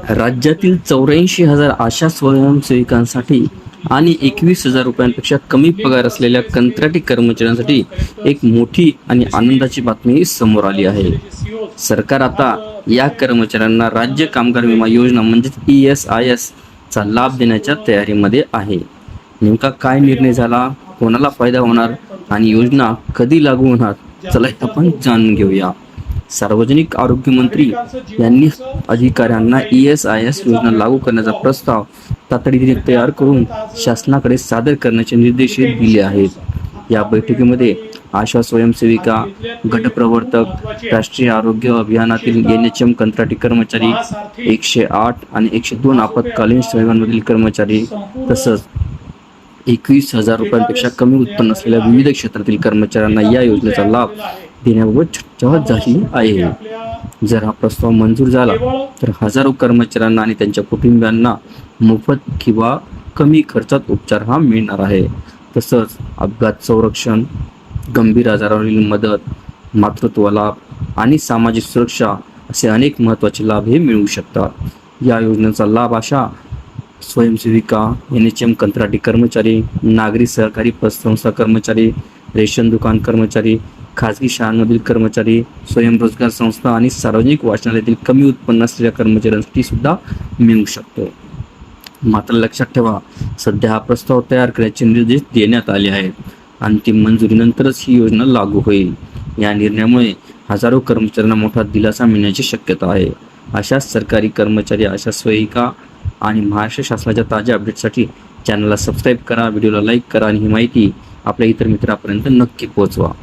राज्यातील 84,000 आशा स्वयंसेविकांसाठी आणि 21,000 रुपयांपेक्षा कमी पगार असलेल्या कंत्राटी कर्मचाऱ्यांसाठी एक मोठी आणि आनंदाची बातमी समोर आली आहे. सरकार आता या कर्मचाऱ्यांना राज्य कामगार विमा योजना म्हणजेच ESIS चा लाभ देण्याच्या तयारीमध्ये आहे. नेमका काय निर्णय झाला, कोणाला फायदा होणार आणि योजना कधी लागू होणार, चला आपण जाणून घेऊया. सार्वजनिक आरोग्य मंत्री यांनी अधिकाऱ्यांना ESIS योजना लागू करण्याचा प्रस्ताव तातडीने तयार करून शासनाकडे सादर करण्याचे निर्देश दिले आहेत. या बैठकीमध्ये आशा स्वयंसेविका, गटप्रवर्तक, राष्ट्रीय आरोग्य अभियानातील NHM कंत्राटी कर्मचारी, 108 आणि 102 आपत्कालीन सेवांमधील कर्मचारी तसंच 21,000 रुपयांपेक्षा कमी उत्पन्न असलेल्या विविध क्षेत्रातील कर्मचाऱ्यांना या योजनेचा लाभ देण्याबाबत चर्चा झाली आहे. जर हा प्रस्ताव मंजूर झाला तर हजारो कर्मचाऱ्यांना आणि त्यांच्या कुटुंबियांना मोफत किंवा कमी खर्चात उपचार हा मिळणार आहे. तसंच अपघात संरक्षण, गंभीर आजारावरील मदत, मातृत्व लाभ आणि सामाजिक सुरक्षा असे अनेक महत्त्वाचे लाभ हे मिळू शकतात. या योजनेचा लाभ आशा स्वयंसेविका, NHM कंत्राटी कर्मचारी, नागरी सहकारी पतसंस्था कर्मचारी, रेशन दुकान कर्मचारी, खाजगी शाळांमधील कर्मचारी, स्वयंरोजगार संस्था आणि सार्वजनिक वाचनालयातील कमी उत्पन्न असलेल्या कर्मचाऱ्यांसाठी सुद्धा मिळू शकतो. मात्र लक्षात ठेवा, सध्या हा प्रस्ताव तयार करण्याचे निर्देश देण्यात आले आहेत. अंतिम मंजुरीनंतरच ही योजना लागू होईल. या निर्णयामुळे हजारो कर्मचाऱ्यांना मोठा दिलासा मिळण्याची शक्यता आहे. अशा सरकारी कर्मचारी, आशा सेविका आणि महाराष्ट्र शासनाच्या ताज्या अपडेटसाठी चॅनलला सबस्क्राईब करा, व्हिडिओला लाईक करा आणि ही माहिती आपल्या इतर मित्रांपर्यंत नक्की पोहोचवा.